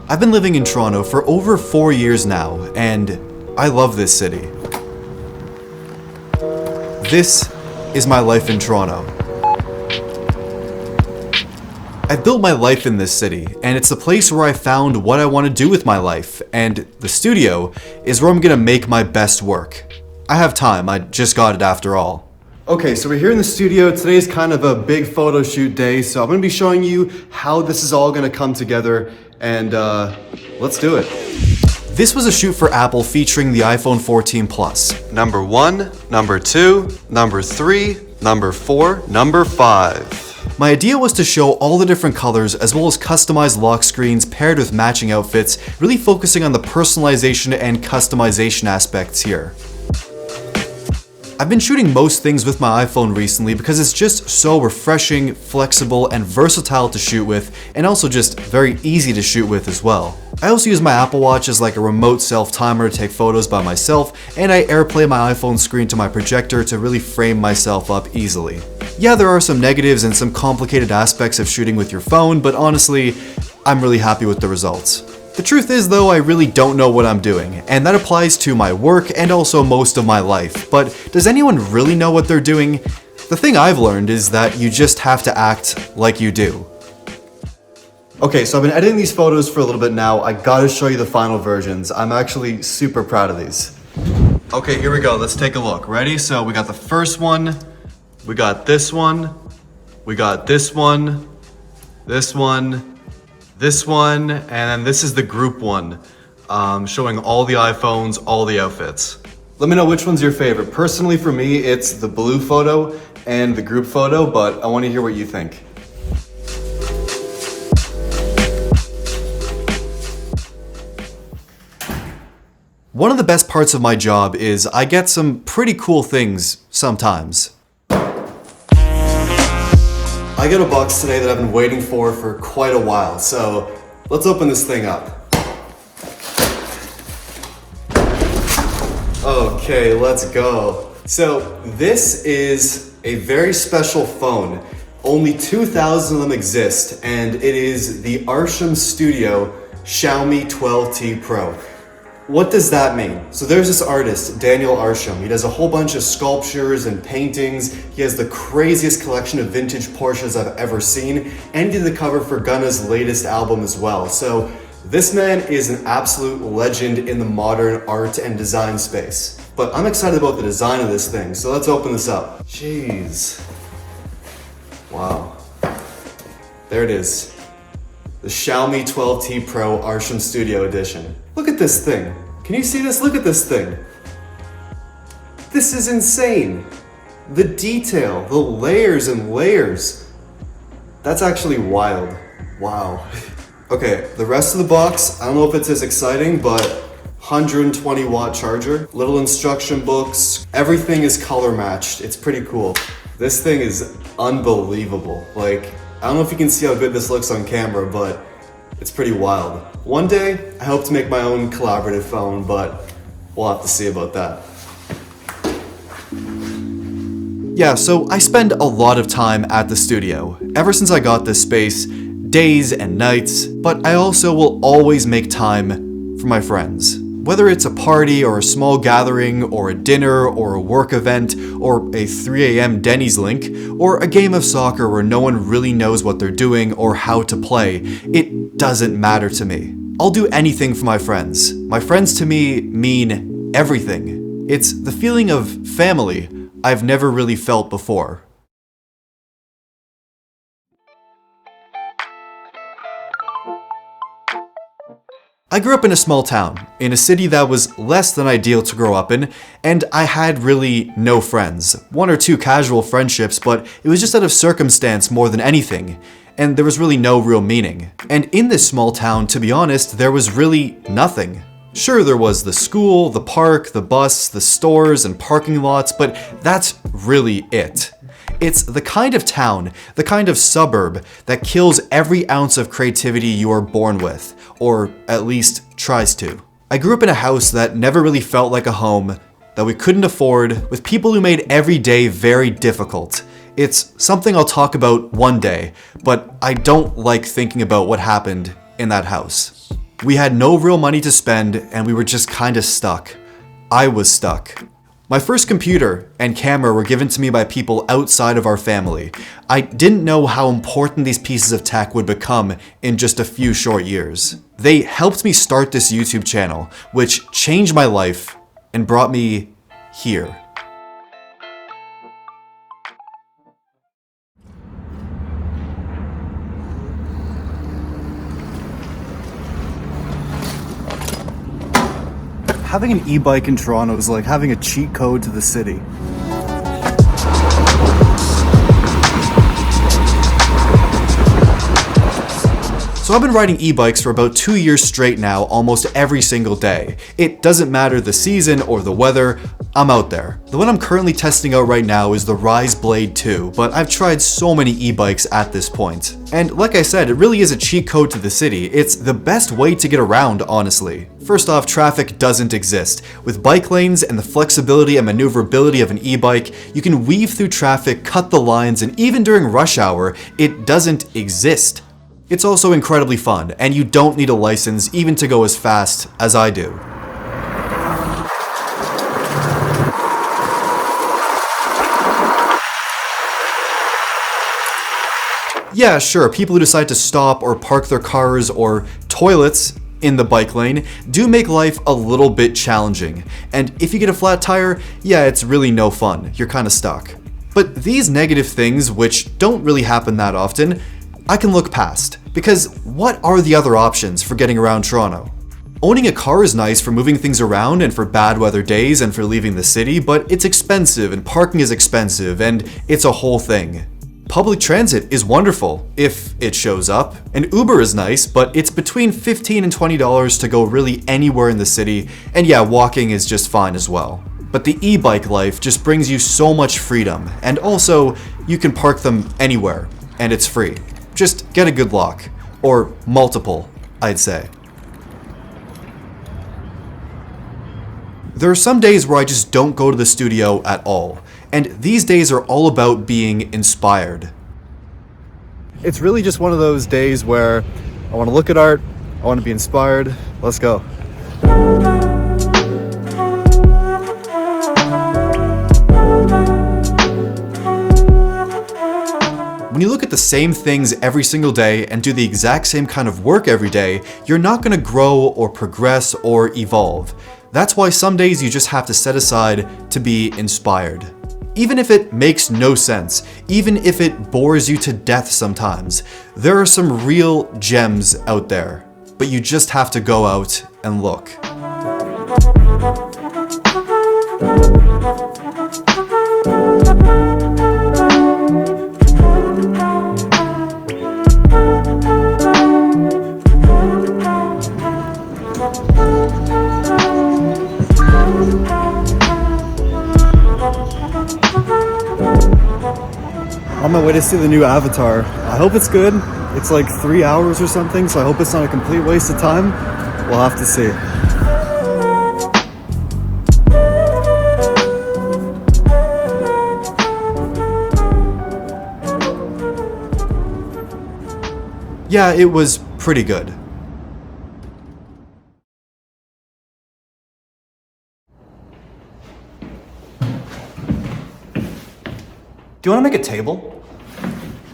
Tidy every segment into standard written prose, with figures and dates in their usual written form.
I've been living in Toronto for over 4 years now, and I love this city. This is my life in Toronto. I've built my life in this city, and it's the place where I found what I want to do with my life, and the studio is where I'm gonna make my best work. I have time, I just got it after all. Okay, so we're here in the studio. Today's kind of a big photo shoot day, so I'm gonna be showing you how this is all gonna come together, and let's do it. This was a shoot for Apple featuring the iPhone 14 Plus. Number 1, number 2, number 3, number 4, number 5. My idea was to show all the different colors as well as customized lock screens paired with matching outfits, really focusing on the personalization and customization aspects here. I've been shooting most things with my iPhone recently because it's just so refreshing, flexible, and versatile to shoot with, and also just very easy to shoot with as well. I also use my Apple Watch as like a remote self-timer to take photos by myself, and I AirPlay my iPhone screen to my projector to really frame myself up easily. Yeah, there are some negatives and some complicated aspects of shooting with your phone, but honestly, I'm really happy with the results. The truth is though, I really don't know what I'm doing, and that applies to my work and also most of my life, but does anyone really know what they're doing? The thing I've learned is that you just have to act like you do. Okay, so I've been editing these photos for a little bit now. I gotta show you the final versions. I'm actually super proud of these. Okay, here we go, let's take a look. Ready? So we got the first one, we got this one, we got this one, this one, this one, and then this is the group one, showing all the iPhones, all the outfits. Let me know which one's your favorite. Personally, for me, it's the blue photo and the group photo, but I want to hear what you think. One of the best parts of my job is I get some pretty cool things sometimes. I got a box today that I've been waiting for quite a while, so let's open this thing up. Okay, let's go. So this is a very special phone. Only 2,000 of them exist, and it is the 𝗓𝗱𝗃 Studio Xiaomi 12T Pro. What does that mean? So there's this artist, Daniel 𝗓𝗱𝗃. He does a whole bunch of sculptures and paintings. He has the craziest collection of vintage Porsches I've ever seen, and he did the cover for Gunna's latest album as well. So this man is an absolute legend in the modern art and design space. But I'm excited about the design of this thing, so let's open this up. Jeez. Wow. There it is. The Xiaomi 12T Pro 𝗓𝗱𝗃 Studio Edition. Look at this thing. Can you see this? Look at this thing. This is insane. The detail, the layers and layers. That's actually wild. Wow. Okay, the rest of the box, I don't know if it's as exciting, but 120 watt charger, little instruction books, everything is color matched. It's pretty cool. This thing is unbelievable. Like, I don't know if you can see how good this looks on camera, but it's pretty wild. One day, I hope to make my own collaborative phone, but we'll have to see about that. Yeah, so I spend a lot of time at the studio. Ever since I got this space, days and nights, but I also will always make time for my friends. Whether it's a party or a small gathering or a dinner or a work event or a 3 a.m. Denny's link or a game of soccer where no one really knows what they're doing or how to play, it doesn't matter to me. I'll do anything for my friends. My friends to me mean everything. It's the feeling of family I've never really felt before. I grew up in a small town, in a city that was less than ideal to grow up in, and I had really no friends. 1 or 2 casual friendships, but it was just out of circumstance more than anything, and there was really no real meaning. And in this small town, to be honest, there was really nothing. Sure, there was the school, the park, the bus, the stores, and parking lots, but that's really it. It's the kind of town, the kind of suburb, that kills every ounce of creativity you are born with, or at least tries to. I grew up in a house that never really felt like a home, that we couldn't afford, with people who made every day very difficult. It's something I'll talk about one day, but I don't like thinking about what happened in that house. We had no real money to spend, and we were just kinda stuck. I was stuck. My first computer and camera were given to me by people outside of our family. I didn't know how important these pieces of tech would become in just a few short years. They helped me start this YouTube channel, which changed my life and brought me here. Having an e-bike in Toronto is like having a cheat code to the city. So I've been riding e-bikes for about 2 years straight now, almost every single day. It doesn't matter the season or the weather, I'm out there. The one I'm currently testing out right now is the 𝗏𝗚 2, but I've tried so many e-bikes at this point. And like I said, it really is a cheat code to the city. It's the best way to get around, honestly. First off, traffic doesn't exist. With bike lanes and the flexibility and maneuverability of an e-bike, you can weave through traffic, cut the lines, and even during rush hour, it doesn't exist. It's also incredibly fun, and you don't need a license even to go as fast as I do. Yeah, sure, people who decide to stop or park their cars or toilets in the bike lane do make life a little bit challenging. And if you get a flat tire, yeah, it's really no fun. You're kinda stuck. But these negative things, which don't really happen that often, I can look past, because what are the other options for getting around Toronto? Owning a car is nice for moving things around and for bad weather days and for leaving the city, but it's expensive and parking is expensive and it's a whole thing. Public transit is wonderful, if it shows up, and Uber is nice, but it's between $15 and $20 to go really anywhere in the city, and yeah, walking is just fine as well. But the e-bike life just brings you so much freedom, and also, you can park them anywhere, and it's free. Just get a good lock. Or multiple, I'd say. There are some days where I just don't go to the studio at all, and these days are all about being inspired. It's really just one of those days where I want to look at art, I want to be inspired, let's go. When you look at the same things every single day and do the exact same kind of work every day, you're not going to grow or progress or evolve. That's why some days you just have to set aside to be inspired. Even if it makes no sense, even if it bores you to death sometimes, there are some real gems out there. But you just have to go out and look. On my way to see the new Avatar. I hope it's good. It's like 3 hours or something, so I hope it's not a complete waste of time. We'll have to see. Yeah, it was pretty good. Do you want to make a table?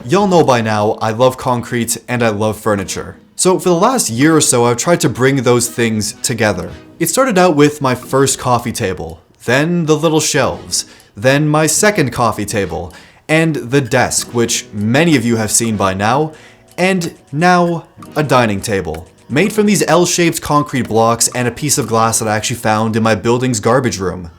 Y'all know by now, I love concrete and I love furniture. So for the last year or so, I've tried to bring those things together. It started out with my first coffee table, then the little shelves, then my second coffee table, and the desk, which many of you have seen by now, and now a dining table. Made from these L-shaped concrete blocks and a piece of glass that I actually found in my building's garbage room.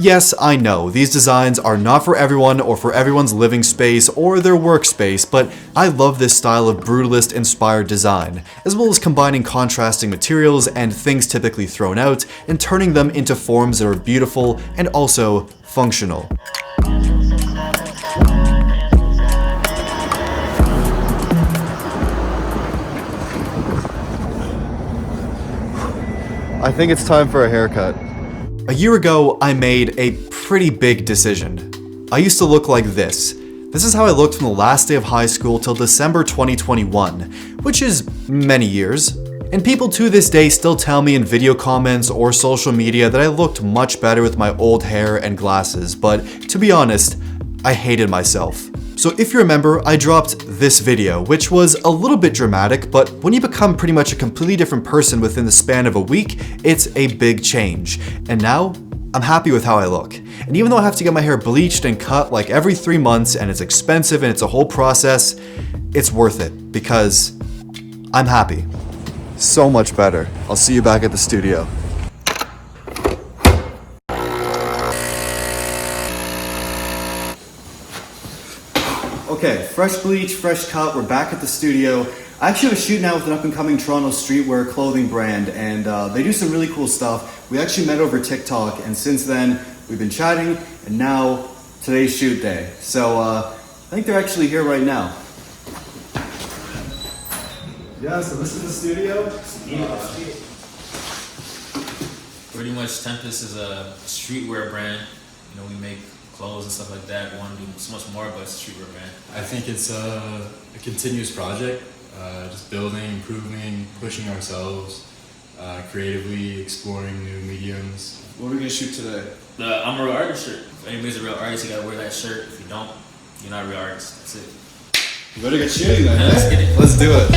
Yes, I know, these designs are not for everyone or for everyone's living space or their workspace, but I love this style of brutalist-inspired design, as well as combining contrasting materials and things typically thrown out and turning them into forms that are beautiful and also functional. I think it's time for a haircut. A year ago, I made a pretty big decision. I used to look like this. This is how I looked from the last day of high school till December 2021, which is many years. And people to this day still tell me in video comments or social media that I looked much better with my old hair and glasses, but to be honest, I hated myself. So if you remember, I dropped this video, which was a little bit dramatic, but when you become pretty much a completely different person within the span of a week, it's a big change. And now, I'm happy with how I look. And even though I have to get my hair bleached and cut like every 3 months, and it's expensive and it's a whole process, it's worth it because I'm happy. So much better. I'll see you back at the studio. Okay, fresh bleach, fresh cut, we're back at the studio. I actually have a shoot now with an up-and-coming Toronto streetwear clothing brand, and they do some really cool stuff. We actually met over TikTok, and since then, we've been chatting, and now, today's shoot day. So, I think they're actually here right now. Yeah, so this is the studio. Pretty much 𝗠𝗲𝗱𝗶 is a streetwear brand. You know, we make clothes and stuff like that. We want to do so much more, but it's a streetwear brand. I think it's a continuous project, just building, improving, pushing ourselves, creatively exploring new mediums. What are we gonna shoot today? The I'm a real artist shirt. If anybody's a real artist, you gotta wear that shirt. If you don't, you're not a real artist. That's it. You better get shooting then. Let's get it. Let's do it.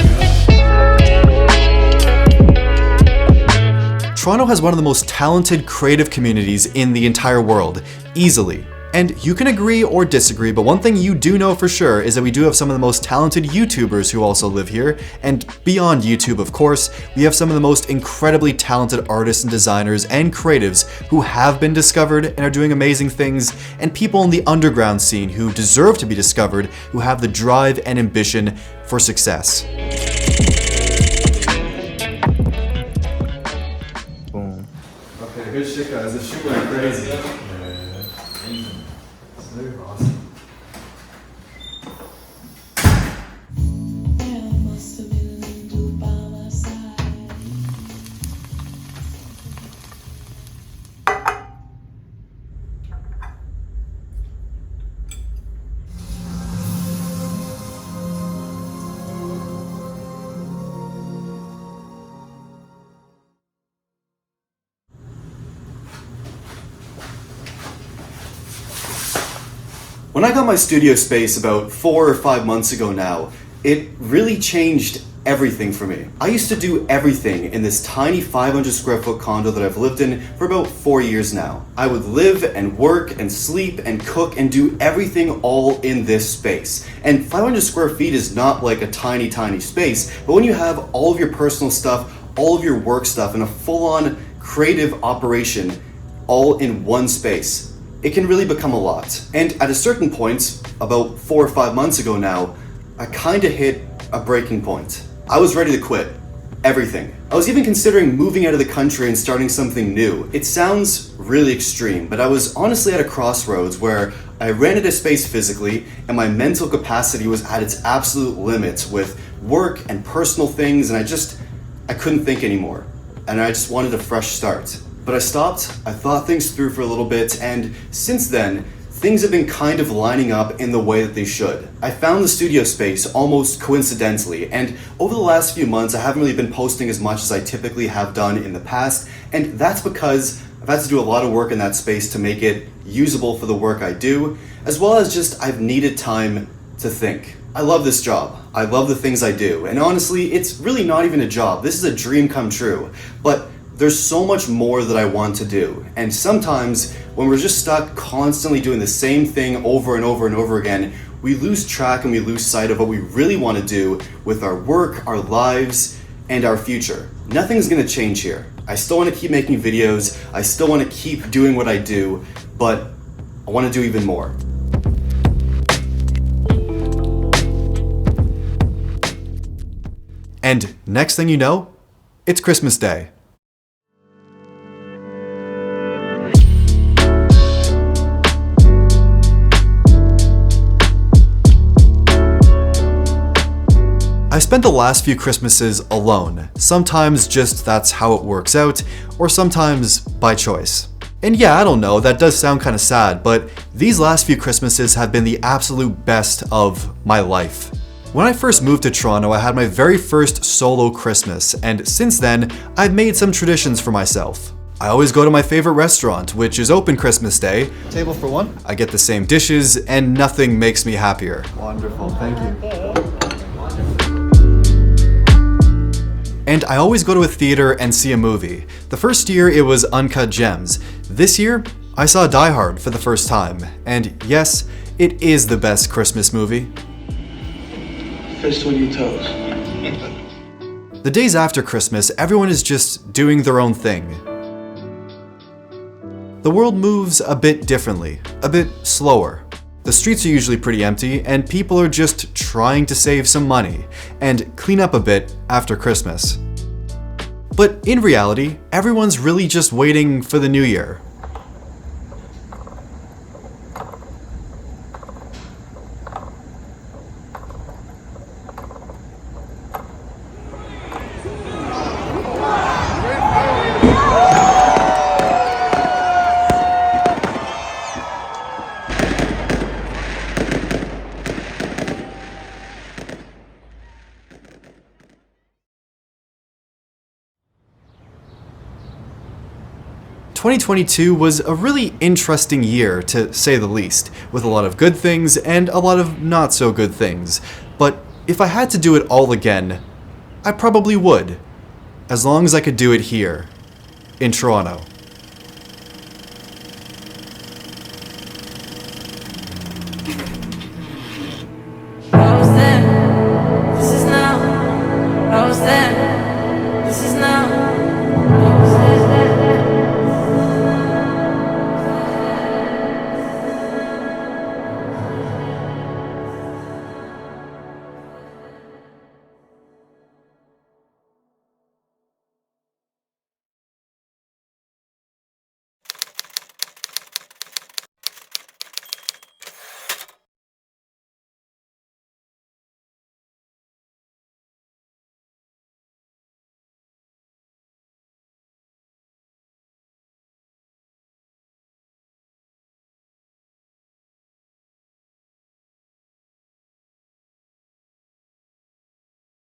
Toronto has one of the most talented creative communities in the entire world, easily. And you can agree or disagree, but one thing you do know for sure is that we do have some of the most talented YouTubers who also live here, and beyond YouTube of course, we have some of the most incredibly talented artists and designers and creatives who have been discovered and are doing amazing things, and people in the underground scene who deserve to be discovered, who have the drive and ambition for success. Boom. Okay, good shit guys, this shit went crazy. Very awesome. When I got my studio space about 4 or 5 months ago now, it really changed everything for me. I used to do everything in this tiny 500 square foot condo that I've lived in for about 4 years now. I would live and work and sleep and cook and do everything all in this space. And 500 square feet is not like a tiny, tiny space, but when you have all of your personal stuff, all of your work stuff, and a full-on creative operation all in one space, it can really become a lot. And at a certain point, about 4 or 5 months ago now, I kinda hit a breaking point. I was ready to quit. Everything. I was even considering moving out of the country and starting something new. It sounds really extreme, but I was honestly at a crossroads where I ran out of space physically and my mental capacity was at its absolute limits with work and personal things, and I couldn't think anymore. And I just wanted a fresh start. But I stopped, I thought things through for a little bit, and since then, things have been kind of lining up in the way that they should. I found the studio space almost coincidentally, and over the last few months I haven't really been posting as much as I typically have done in the past, and that's because I've had to do a lot of work in that space to make it usable for the work I do, as well as just I've needed time to think. I love this job. I love the things I do, and honestly, it's really not even a job. This is a dream come true, but there's so much more that I want to do, and sometimes when we're just stuck constantly doing the same thing over and over and over again, we lose track and we lose sight of what we really want to do with our work, our lives, and our future. Nothing's gonna change here. I still want to keep making videos, I still want to keep doing what I do, but I want to do even more. And next thing you know, it's Christmas Day. I spent the last few Christmases alone. Sometimes just that's how it works out, or sometimes by choice. And yeah, I don't know, that does sound kind of sad, but these last few Christmases have been the absolute best of my life. When I first moved to Toronto, I had my very first solo Christmas, and since then, I've made some traditions for myself. I always go to my favorite restaurant, which is open Christmas Day. Table for one? I get the same dishes, and nothing makes me happier. Wonderful, thank you. And I always go to a theater and see a movie. The first year it was Uncut Gems. This year, I saw Die Hard for the first time. And yes, it is the best Christmas movie. Fist on your toes. The days after Christmas, everyone is just doing their own thing. The world moves a bit differently, a bit slower. The streets are usually pretty empty, and people are just trying to save some money and clean up a bit after Christmas. But in reality, everyone's really just waiting for the new year. "2022 was a really interesting year, to say the least, with a lot of good things and a lot of not so good things. But if I had to do it all again, I probably would, as long as I could do it here, in Toronto.